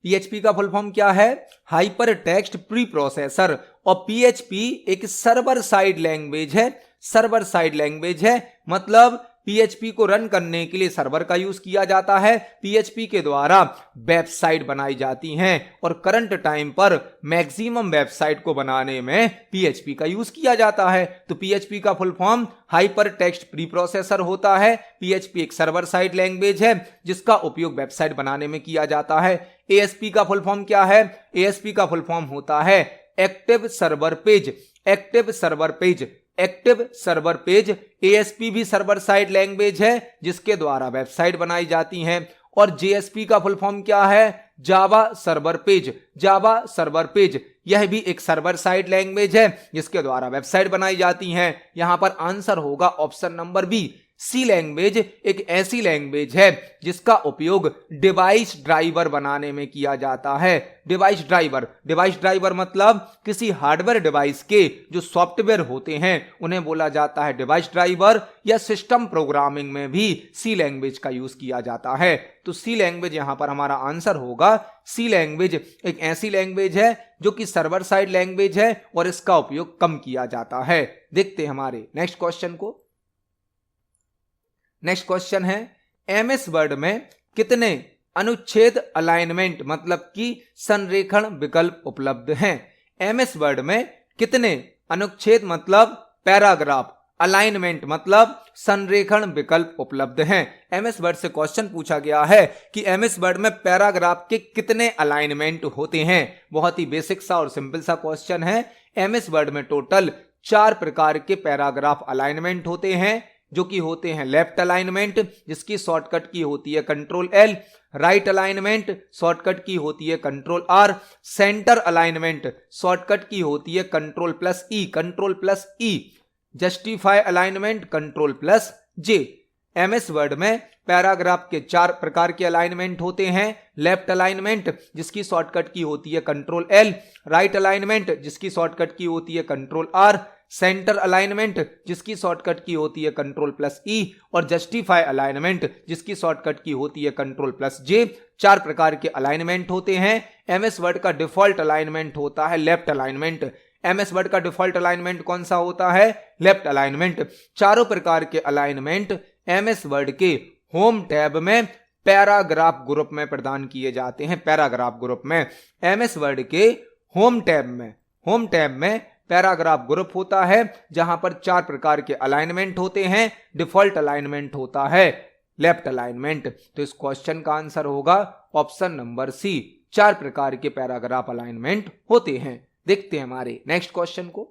PHP का फुल फॉर्म क्या है? Hyper text pre processor. और पीएचपी एक सर्वर साइड लैंग्वेज है। सर्वर साइड लैंग्वेज है मतलब पीएचपी को रन करने के लिए सर्वर का यूज किया जाता है। पीएचपी के द्वारा वेबसाइट बनाई जाती हैं और करंट टाइम पर मैक्सिमम वेबसाइट को बनाने में पीएचपी का यूज किया जाता है। तो पीएचपी का full form hyper text pre processor होता है। पीएचपी एक सर्वर साइड लैंग्वेज है जिसका उपयोग वेबसाइट बनाने में किया जाता है। एएसपी का फुल फॉर्म क्या है? एएसपी का फुल फॉर्म होता है active server page. Active server page. Active server page. ASP भी सर्वर साइड लैंग्वेज है जिसके द्वारा वेबसाइट बनाई जाती हैं। और जेएसपी का फुल फॉर्म क्या है? Java server page. Java server page यह भी एक सर्वर साइड लैंग्वेज है जिसके द्वारा वेबसाइट बनाई जाती हैं। यहां पर आंसर होगा ऑप्शन नंबर बी। सी लैंग्वेज एक ऐसी लैंग्वेज है जिसका उपयोग डिवाइस ड्राइवर बनाने में किया जाता है। Device driver. डिवाइस ड्राइवर मतलब किसी हार्डवेयर डिवाइस के जो सॉफ्टवेयर होते हैं उन्हें बोला जाता है डिवाइस ड्राइवर। या सिस्टम प्रोग्रामिंग में भी सी लैंग्वेज का यूज किया जाता है। तो सी लैंग्वेज यहां पर हमारा आंसर होगा। सी लैंग्वेज एक ऐसी लैंग्वेज है जो कि सर्वर साइड लैंग्वेज है और इसका उपयोग कम किया जाता है। देखते हैं हमारे नेक्स्ट क्वेश्चन को। नेक्स्ट क्वेश्चन है एमएस वर्ड में कितने अनुच्छेद अलाइनमेंट मतलब कि संरेखण विकल्प उपलब्ध हैं? एमएस वर्ड में कितने अनुच्छेद मतलब पैराग्राफ, अलाइनमेंट मतलब संरेखण विकल्प उपलब्ध हैं? एमएस वर्ड से क्वेश्चन पूछा गया है कि एमएस वर्ड में पैराग्राफ के कितने अलाइनमेंट होते हैं। बहुत ही बेसिक सा और सिंपल सा क्वेश्चन है। एमएस वर्ड में टोटल 4 प्रकार के पैराग्राफ अलाइनमेंट होते हैं जो कि होते हैं लेफ्ट अलाइनमेंट जिसकी शॉर्टकट की होती है control L, right alignment shortcut की होती है control R, centre alignment shortcut की होती है control plus E, control plus E, justify alignment control plus J. MS Word में पैराग्राफ के 4 प्रकार के अलाइनमेंट होते हैं। लेफ्ट अलाइनमेंट जिसकी शॉर्टकट की होती है कंट्रोल एल, राइट अलाइनमेंट जिसकी शॉर्टकट की होती है कंट्रोल आर, सेंटर अलाइनमेंट जिसकी शॉर्टकट की होती है कंट्रोल प्लस ई, और जस्टिफाई अलाइनमेंट जिसकी शॉर्टकट की होती है कंट्रोल प्लस जे। 4 प्रकार के अलाइनमेंट होते हैं। एमएस वर्ड का डिफॉल्ट अलाइनमेंट होता है लेफ्ट अलाइनमेंट। एमएस वर्ड का डिफॉल्ट अलाइनमेंट कौन सा होता है? Left alignment. चारों प्रकार के अलाइनमेंट एमएस वर्ड के होम टैब में पैराग्राफ ग्रुप में प्रदान किए जाते हैं। पैराग्राफ ग्रुप में एमएस वर्ड के होम टैब में पैराग्राफ ग्रुप होता है जहां पर 4 प्रकार के अलाइनमेंट होते हैं। डिफॉल्ट अलाइनमेंट होता है लेफ्ट अलाइनमेंट। तो इस क्वेश्चन का आंसर होगा ऑप्शन नंबर सी। 4 प्रकार के पैराग्राफ अलाइनमेंट होते हैं। देखते हैं हमारे नेक्स्ट क्वेश्चन को।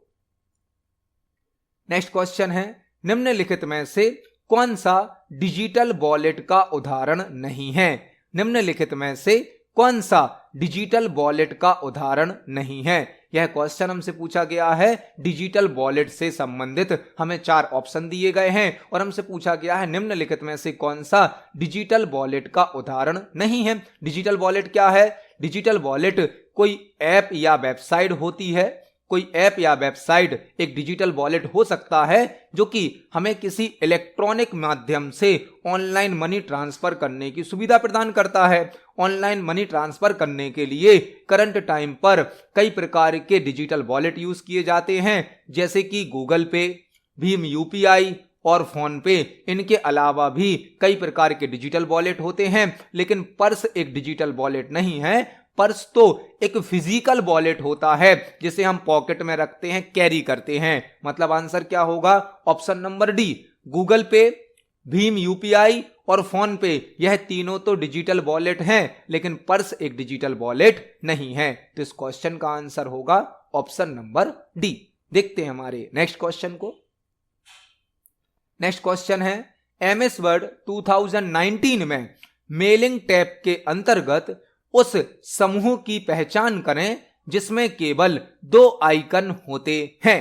नेक्स्ट क्वेश्चन है निम्नलिखित में से कौन सा डिजिटल वॉलेट का उदाहरण नहीं है? निम्नलिखित में से कौन सा डिजिटल वॉलेट का उदाहरण नहीं है? यह क्वेश्चन हमसे पूछा गया है डिजिटल वॉलेट से संबंधित। हमें 4 ऑप्शन दिए गए हैं और हमसे पूछा गया है निम्नलिखित में से कौन सा डिजिटल वॉलेट का उदाहरण नहीं है। डिजिटल वॉलेट क्या है? डिजिटल वॉलेट कोई ऐप या वेबसाइट होती है। कोई ऐप या वेबसाइट एक डिजिटल वॉलेट हो सकता है जो कि हमें किसी इलेक्ट्रॉनिक माध्यम से ऑनलाइन मनी ट्रांसफर करने की सुविधा प्रदान करता है। ऑनलाइन मनी ट्रांसफर करने के लिए करंट टाइम पर कई प्रकार के डिजिटल वॉलेट यूज किए जाते हैं, जैसे कि गूगल पे, भीम यूपीआई और फोन पे। इनके अलावा भी कई प्रकार के डिजिटल वॉलेट होते हैं, लेकिन पर्स एक डिजिटल वॉलेट नहीं है। पर्स तो एक फिजिकल वॉलेट होता है जिसे हम पॉकेट में रखते हैं, कैरी करते हैं। मतलब आंसर क्या होगा? ऑप्शन नंबर डी, गूगल पे, भीम यूपीआई और फोन पे। यह तीनों तो डिजिटल वॉलेट हैं, लेकिन पर्स एक डिजिटल वॉलेट नहीं है। तो इस क्वेश्चन का आंसर होगा ऑप्शन नंबर डी। देखते हैं हमारे नेक्स्ट क्वेश्चन को। नेक्स्ट क्वेश्चन है, एमएस वर्ड 2019 में मेलिंग टैब के अंतर्गत उस समूह की पहचान करें जिसमें केवल 2 आइकन होते हैं।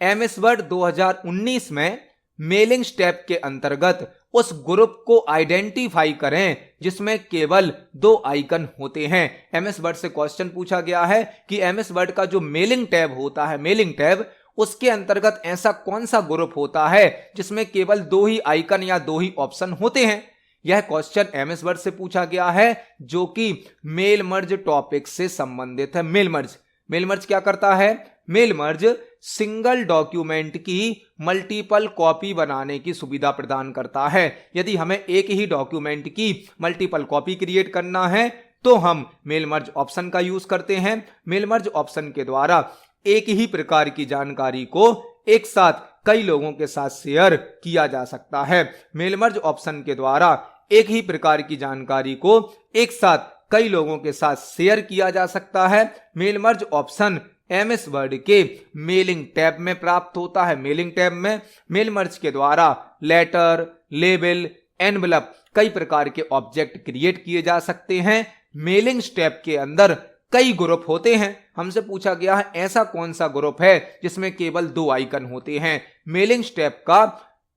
एमएस वर्ड 2019 में मेलिंग टैब के अंतर्गत उस ग्रुप को आइडेंटिफाई करें जिसमें केवल 2 आइकन होते हैं। एमएस वर्ड से क्वेश्चन पूछा गया है कि एमएस वर्ड का जो मेलिंग टैब होता है, मेलिंग टैब, उसके अंतर्गत ऐसा कौन सा ग्रुप होता है जिसमें केवल 2 ही आइकन या 2 ही ऑप्शन होते हैं। यह क्वेश्चन एमएस वर्ड से पूछा गया है, जो कि मेल मर्ज टॉपिक से संबंधित है। मेल मर्ज क्या करता है? मेल मर्ज सिंगल डॉक्यूमेंट की मल्टीपल कॉपी बनाने की सुविधा प्रदान करता है। यदि हमें एक ही डॉक्यूमेंट की मल्टीपल कॉपी क्रिएट करना है तो हम मेल मर्ज ऑप्शन का यूज करते हैं। मेल मर्ज ऑप्शन के द्वारा एक ही प्रकार की जानकारी को एक साथ कई लोगों के साथ शेयर किया जा सकता है। मेल मर्ज ऑप्शन के द्वारा एक ही प्रकार की जानकारी को एक साथ कई लोगों के साथ शेयर किया जा सकता है। Mail merge option MS Word के मेलिंग टैब में प्राप्त होता है। मेलिंग टैब में मेल मर्ज के द्वारा लेटर, लेबल, एनवलप, कई प्रकार के ऑब्जेक्ट क्रिएट किए जा सकते हैं। मेलिंग टैब के अंदर कई ग्रुप होते हैं। हमसे पूछा गया है ऐसा कौन सा ग्रुप है जिसमें केवल 2 आइकन होते हैं। मेलिंग टैब का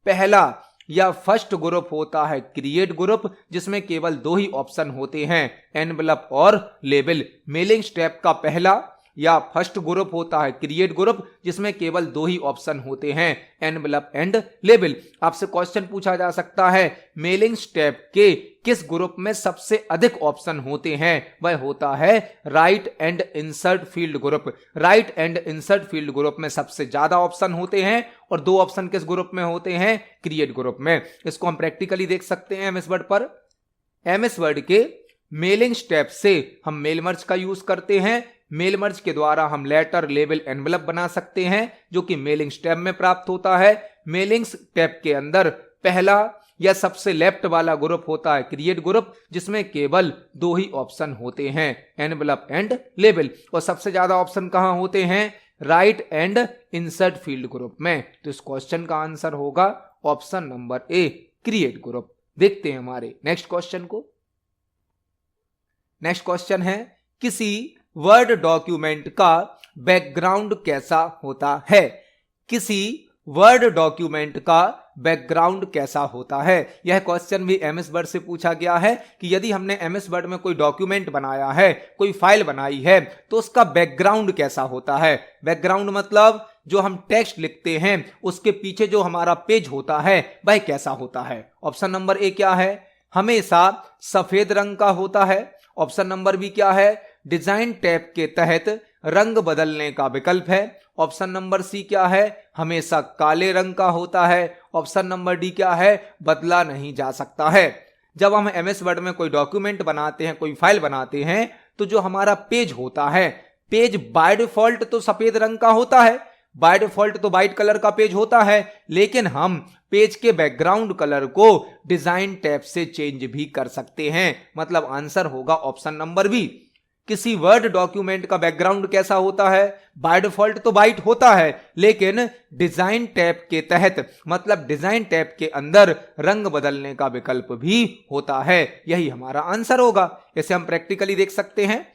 पहला या फर्स्ट ग्रुप होता है क्रिएट ग्रुप, जिसमें केवल 2 ही ऑप्शन होते हैं, एनवलप और लेबल। मेलिंग टैब का पहला या फर्स्ट ग्रुप होता है क्रिएट ग्रुप, जिसमें केवल 2 ही ऑप्शन होते हैं, एनवलप एंड लेबल। आपसे क्वेश्चन पूछा जा सकता है मेलिंग टैब के किस ग्रुप में सबसे अधिक ऑप्शन होते हैं? वह होता है right and insert field group. Right and insert field group में सबसे ज्यादा ऑप्शन होते हैं और 2 ऑप्शन किस ग्रुप में होते हैं? क्रिएट ग्रुप में। इसको हम प्रैक्टिकली देख सकते हैं एमएस वर्ड पर। एमएस वर्ड के मेलिंग टैब से हम मेल मर्ज का यूज करते हैं। मेल मर्ज के द्वारा हम लेटर, लेबल, एनवलप बना सकते हैं, जो कि मेलिंग टैब में प्राप्त होता है। मेलिंग टैब के अंदर पहला या सबसे लेफ्ट वाला ग्रुप होता है क्रिएट ग्रुप, जिसमें केवल 2 ही ऑप्शन होते हैं, एनवलप एंड लेबल। और सबसे ज्यादा ऑप्शन कहां होते हैं? Right and insert field group में। तो इस क्वेश्चन का आंसर होगा ऑप्शन नंबर ए, क्रिएट ग्रुप। देखते हैं हमारे नेक्स्ट क्वेश्चन को। नेक्स्ट क्वेश्चन है, किसी वर्ड डॉक्यूमेंट का बैकग्राउंड कैसा होता है? किसी वर्ड डॉक्यूमेंट का बैकग्राउंड कैसा होता है? यह क्वेश्चन भी एमएस वर्ड से पूछा गया है कि यदि हमने एमएस वर्ड में कोई डॉक्यूमेंट बनाया है, कोई फाइल बनाई है, तो उसका बैकग्राउंड कैसा होता है? बैकग्राउंड मतलब जो हम टेक्स्ट लिखते हैं उसके पीछे जो हमारा पेज होता है वह कैसा होता है? ऑप्शन नंबर ए क्या है? हमेशा सफेद रंग का होता है। ऑप्शन नंबर बी क्या है? डिजाइन टैब के तहत रंग बदलने का विकल्प है। ऑप्शन नंबर सी क्या है? हमेशा काले रंग का होता है। ऑप्शन नंबर डी क्या है? बदला नहीं जा सकता है। जब हम एमएस वर्ड में कोई डॉक्यूमेंट बनाते हैं, कोई फाइल बनाते हैं, तो जो हमारा पेज होता है, पेज बाय डिफॉल्ट तो सफेद रंग का होता है, बाय डिफॉल्ट तो व्हाइट कलर का पेज होता है, लेकिन हम पेज के बैकग्राउंड कलर को डिजाइन टैब से चेंज भी कर सकते हैं। मतलब आंसर होगा ऑप्शन नंबर बी। किसी वर्ड डॉक्यूमेंट का बैकग्राउंड कैसा होता है? बाय डिफॉल्ट तो व्हाइट होता है, लेकिन डिजाइन टैब के तहत, मतलब डिजाइन टैब के अंदर रंग बदलने का विकल्प भी होता है। यही हमारा आंसर होगा। इसे हम प्रैक्टिकली देख सकते हैं।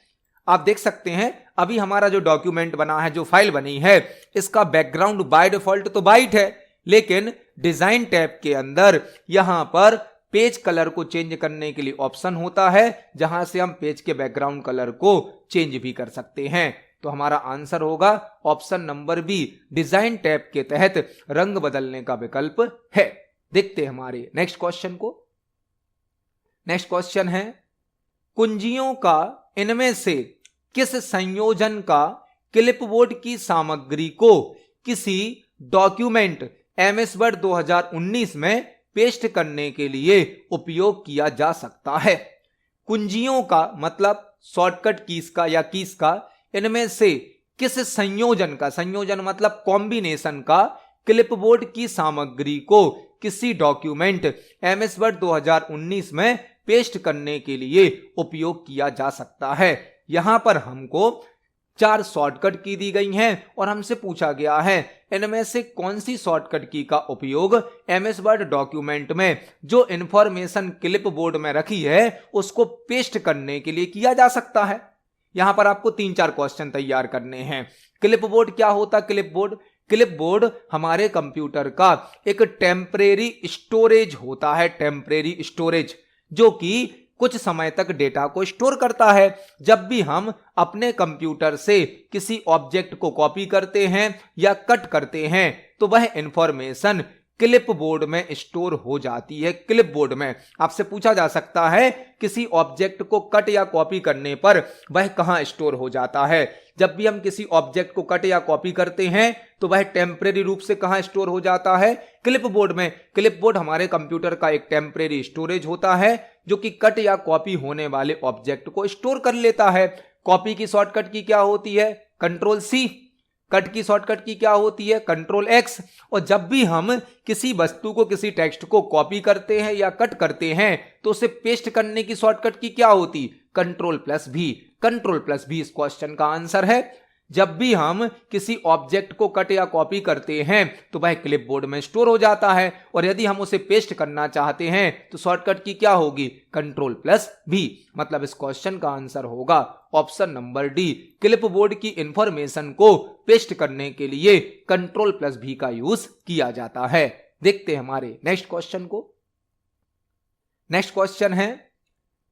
आप देख सकते हैं अभी हमारा जो डॉक्यूमेंट बना है, जो फाइल बनी है, इसका बैकग्राउंड बाय डिफॉल्ट तो व्हाइट है, लेकिन डिजाइन टैब के अंदर यहां पर पेज कलर को चेंज करने के लिए ऑप्शन होता है, जहां से हम पेज के बैकग्राउंड कलर को चेंज भी कर सकते हैं। तो हमारा आंसर होगा option number B, design tab के तहत रंग बदलने का विकल्प है। देखते हैं हमारे नेक्स्ट क्वेश्चन को। नेक्स्ट क्वेश्चन है, कुंजियों का इनमें से किस संयोजन का क्लिपबोर्ड की सामग्री को किसी डॉक्यूमेंट एमएस वर्ड 2019 में पेस्ट करने के लिए उपयोग किया जा सकता है? कुंजियों का मतलब शॉर्टकट कीज का या कीज का, इनमें से किस संयोजन का, संयोजन मतलब कॉम्बिनेशन का, क्लिपबोर्ड की सामग्री को किसी डॉक्यूमेंट एमएस वर्ड 2019 में पेस्ट करने के लिए उपयोग किया जा सकता है। यहां पर हमको 4 शॉर्टकट की दी गई हैं और हमसे पूछा गया है इनमें से कौन सी शॉर्टकट की का उपयोग एमएस वर्ड डॉक्यूमेंट में जो इंफॉर्मेशन क्लिपबोर्ड में रखी है उसको पेस्ट करने के लिए किया जा सकता है। यहां पर आपको 3-4 क्वेश्चन तैयार करने हैं। क्लिपबोर्ड क्या होता? क्लिपबोर्ड हमारे कंप्यूटर का एक टेम्परेरी स्टोरेज होता है, टेम्परेरी स्टोरेज, जो कि कुछ समय तक डेटा को स्टोर करता है। जब भी हम अपने कंप्यूटर से किसी ऑब्जेक्ट को कॉपी करते हैं या कट करते हैं तो वह इंफॉर्मेशन क्लिपबोर्ड में स्टोर हो जाती है। क्लिपबोर्ड में आपसे पूछा जा सकता है किसी ऑब्जेक्ट को कट या कॉपी करने पर वह कहां स्टोर हो जाता है। जब भी हम किसी ऑब्जेक्ट को कट या कॉपी करते हैं तो वह टेम्परेरी रूप से कहां स्टोर हो जाता है? क्लिपबोर्ड में। क्लिपबोर्ड हमारे कंप्यूटर का एक टेम्परेरी स्टोरेज होता है जो कि कट या कॉपी होने वाले ऑब्जेक्ट को स्टोर कर लेता है। कॉपी की शॉर्टकट की क्या होती है? Control C. कट की शॉर्टकट की क्या होती है? Control X. और जब भी हम किसी वस्तु को, किसी टेक्स्ट को कॉपी करते हैं या कट करते हैं तो उसे पेस्ट करने की शॉर्टकट की क्या होती? कंट्रोल प्लस भी। कंट्रोल प्लस भी इस क्वेश्चन का आंसर है। जब भी हम किसी ऑब्जेक्ट को कट या कॉपी करते हैं तो वह क्लिपबोर्ड में स्टोर हो जाता है और यदि हम उसे पेस्ट करना चाहते हैं तो शॉर्टकट की क्या होगी? कंट्रोल प्लस भी। मतलब इस क्वेश्चन का आंसर होगा ऑप्शन नंबर डी। क्लिपबोर्ड की इंफॉर्मेशन को पेस्ट करने के लिए कंट्रोल प्लस भी का यूज किया जाता है। देखते हैं हमारे नेक्स्ट क्वेश्चन को। नेक्स्ट क्वेश्चन है,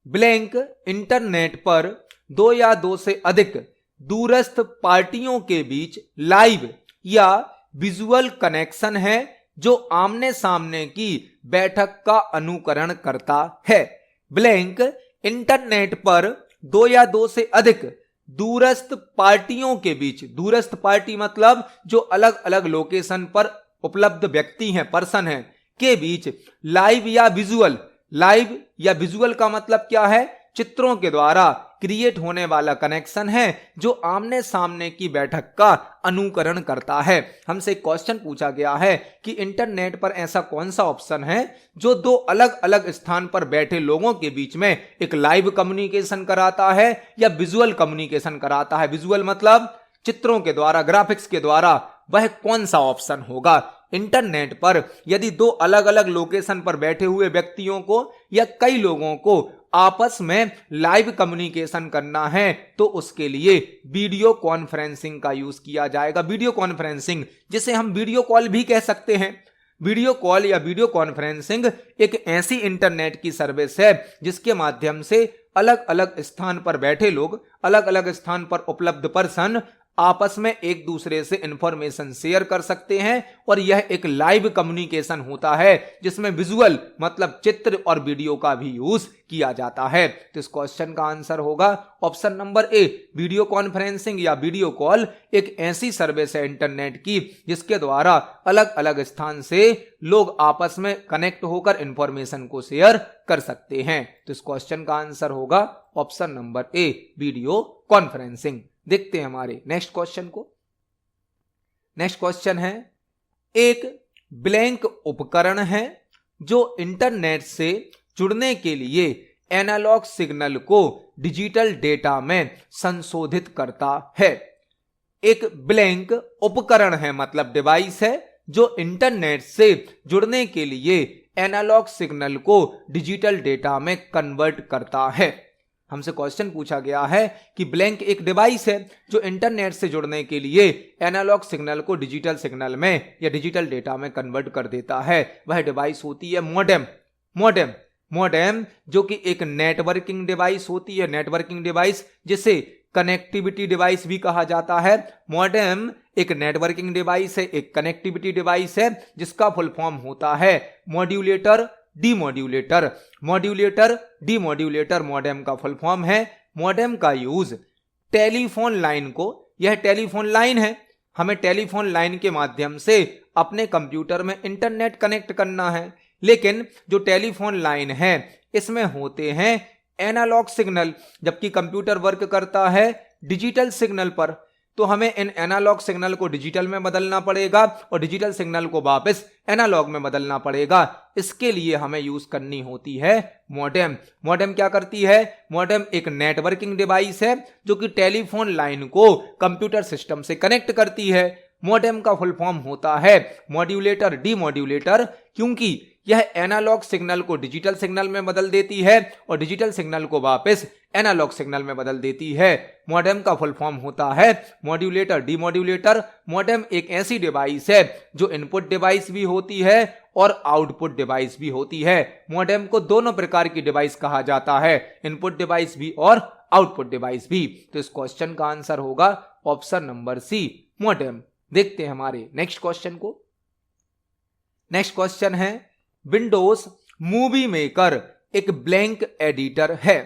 ब्लैंक इंटरनेट पर 2 या 2 से अधिक दूरस्थ पार्टियों के बीच लाइव या विजुअल कनेक्शन है जो आमने सामने की बैठक का अनुकरण करता है। ब्लैंक इंटरनेट पर 2 या 2 से अधिक दूरस्थ पार्टियों के बीच, दूरस्थ पार्टी मतलब जो अलग अलग लोकेशन पर उपलब्ध व्यक्ति हैं, पर्सन हैं, के बीच लाइव या विजुअल, लाइव या विजुअल का मतलब क्या है? चित्रों के द्वारा क्रिएट होने वाला कनेक्शन है जो आमने सामने की बैठक का अनुकरण करता है। हमसे एक क्वेश्चन पूछा गया है कि इंटरनेट पर ऐसा कौन सा ऑप्शन है जो 2 अलग अलग स्थान पर बैठे लोगों के बीच में एक लाइव कम्युनिकेशन कराता है या विजुअल कम्युनिकेशन कराता है। विजुअल मतलब चित्रों के द्वारा, ग्राफिक्स के द्वारा। वह कौन सा ऑप्शन होगा? इंटरनेट पर यदि 2 अलग अलग लोकेशन पर बैठे हुए व्यक्तियों को या कई लोगों को आपस में लाइव कम्युनिकेशन करना है तो उसके लिए वीडियो कॉन्फ्रेंसिंग का यूज किया जाएगा। वीडियो कॉन्फ्रेंसिंग, जिसे हम वीडियो कॉल भी कह सकते हैं। वीडियो कॉल या वीडियो कॉन्फ्रेंसिंग एक ऐसी इंटरनेट की सर्विस है जिसके माध्यम से अलग अलग स्थान पर बैठे लोग, अलग अलग स्थान पर उपलब्ध पर्सन आपस में एक दूसरे से इंफॉर्मेशन शेयर कर सकते हैं और यह एक लाइव कम्युनिकेशन होता है जिसमें विजुअल मतलब चित्र और वीडियो का भी यूज किया जाता है। तो इस क्वेश्चन का आंसर होगा ऑप्शन नंबर ए। वीडियो कॉन्फ्रेंसिंग या वीडियो कॉल एक ऐसी सर्विस है इंटरनेट की जिसके द्वारा अलग अलग स्थान से लोग आपस में कनेक्ट होकर इंफॉर्मेशन को शेयर कर सकते हैं। तो इस क्वेश्चन का आंसर होगा ऑप्शन नंबर ए, वीडियो कॉन्फ्रेंसिंग। देखते हैं हमारे नेक्स्ट क्वेश्चन को। नेक्स्ट क्वेश्चन है, एक ब्लैंक उपकरण है जो इंटरनेट से जुड़ने के लिए एनालॉग सिग्नल को डिजिटल डेटा में संशोधित करता है। एक ब्लैंक उपकरण है मतलब डिवाइस है जो इंटरनेट से जुड़ने के लिए एनालॉग सिग्नल को डिजिटल डेटा में कन्वर्ट करता है। हमसे क्वेश्चन पूछा गया है कि ब्लैंक एक डिवाइस है जो इंटरनेट से जुड़ने के लिए एनालॉग सिग्नल को डिजिटल सिग्नल में या डिजिटल डेटा में कन्वर्ट कर देता है। वह डिवाइस होती है मॉडेम। मॉडेम जो कि एक नेटवर्किंग डिवाइस होती है, नेटवर्किंग डिवाइस जिसे कनेक्टिविटी डिवाइस भी कहा जाता है। मॉडेम एक नेटवर्किंग डिवाइस है, एक कनेक्टिविटी डिवाइस है जिसका फुल फॉर्म होता है modulator, demodulator. Modulator, demodulator modem का फुल फॉर्म है। मॉडेम का यूज टेलीफोन लाइन को, यह टेलीफोन लाइन है, हमें टेलीफोन लाइन के माध्यम से अपने कंप्यूटर में इंटरनेट कनेक्ट करना है, लेकिन जो टेलीफोन लाइन है इसमें होते हैं एनालॉग सिग्नल, जबकि कंप्यूटर वर्क करता है डिजिटल सिग्नल पर। तो हमें इन एनालॉग सिग्नल को डिजिटल में बदलना पड़ेगा और डिजिटल सिग्नल को वापस एनालॉग में बदलना पड़ेगा। इसके लिए हमें यूज करनी होती है मॉडेम। मॉडेम क्या करती है? मॉडेम एक नेटवर्किंग डिवाइस है जो कि टेलीफोन लाइन को कंप्यूटर सिस्टम से कनेक्ट करती है। मॉडेम का फुल फॉर्म होता है मॉड्यूलेटर, डीमॉड्यूलेटर, क्योंकि यह एनालॉग सिग्नल को डिजिटल सिग्नल में बदल देती है और डिजिटल सिग्नल को वापस एनालॉग सिग्नल में बदल देती है। मॉडेम का फुल फॉर्म होता है मॉड्यूलेटर, डीमॉड्यूलेटर। मॉडेम एक ऐसी डिवाइस है जो इनपुट डिवाइस भी होती है और आउटपुट डिवाइस भी होती है। मॉडेम को दोनों प्रकार की डिवाइस कहा जाता है, इनपुट डिवाइस भी और आउटपुट डिवाइस भी। तो इस क्वेश्चन का आंसर होगा ऑप्शन नंबर सी, मॉडेम। देखते हैं हमारे नेक्स्ट क्वेश्चन को। नेक्स्ट क्वेश्चन है, विंडोज मूवी मेकर एक ब्लैंक एडिटर है।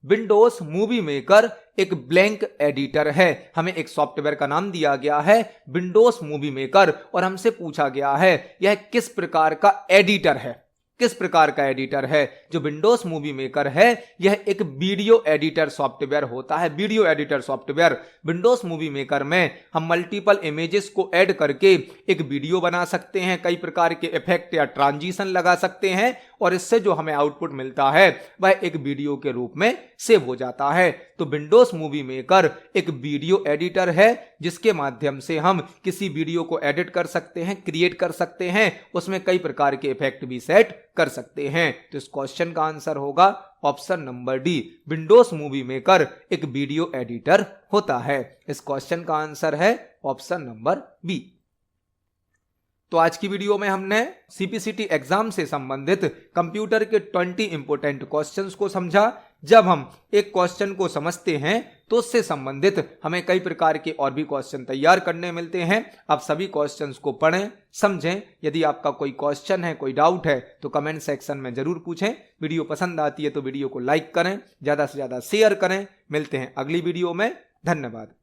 विंडोज मूवी मेकर एक ब्लैंक एडिटर है। हमें एक सॉफ्टवेयर का नाम दिया गया है विंडोज मूवी मेकर और हमसे पूछा गया है यह किस प्रकार का एडिटर है। किस प्रकार का एडिटर है? जो विंडोज मूवी मेकर है यह एक वीडियो एडिटर सॉफ्टवेयर होता है, video editor software. Windows movie maker में हम मल्टीपल इमेजेस को ऐड करके एक वीडियो बना सकते हैं, कई प्रकार के इफेक्ट या ट्रांजिशन लगा सकते हैं और इससे जो हमें आउटपुट मिलता है वह एक वीडियो के रूप में सेव हो जाता है। तो विंडोज मूवी मेकर एक वीडियो एडिटर है जिसके माध्यम से हम किसी वीडियो को एडिट कर सकते हैं, क्रिएट कर सकते हैं, उसमें कई प्रकार के इफेक्ट भी सेट कर सकते हैं। तो इस क्वेश्चन का आंसर होगा option number D, Windows movie maker एक वीडियो एडिटर होता है। इस क्वेश्चन का आंसर है ऑप्शन नंबर बी। तो आज की वीडियो में हमने सीपीसीटी एग्जाम से संबंधित कंप्यूटर के 20 इंपोर्टेंट क्वेश्चंस को समझा। जब हम एक क्वेश्चन को समझते हैं तो उससे संबंधित हमें कई प्रकार के और भी क्वेश्चन तैयार करने मिलते हैं। आप सभी क्वेश्चंस को पढ़ें, समझें। यदि आपका कोई क्वेश्चन है, कोई डाउट है तो कमेंट सेक्शन में जरूर पूछें। वीडियो पसंद आती है तो वीडियो को लाइक करें, ज्यादा से ज्यादा शेयर करें। मिलते हैं अगली वीडियो में। धन्यवाद।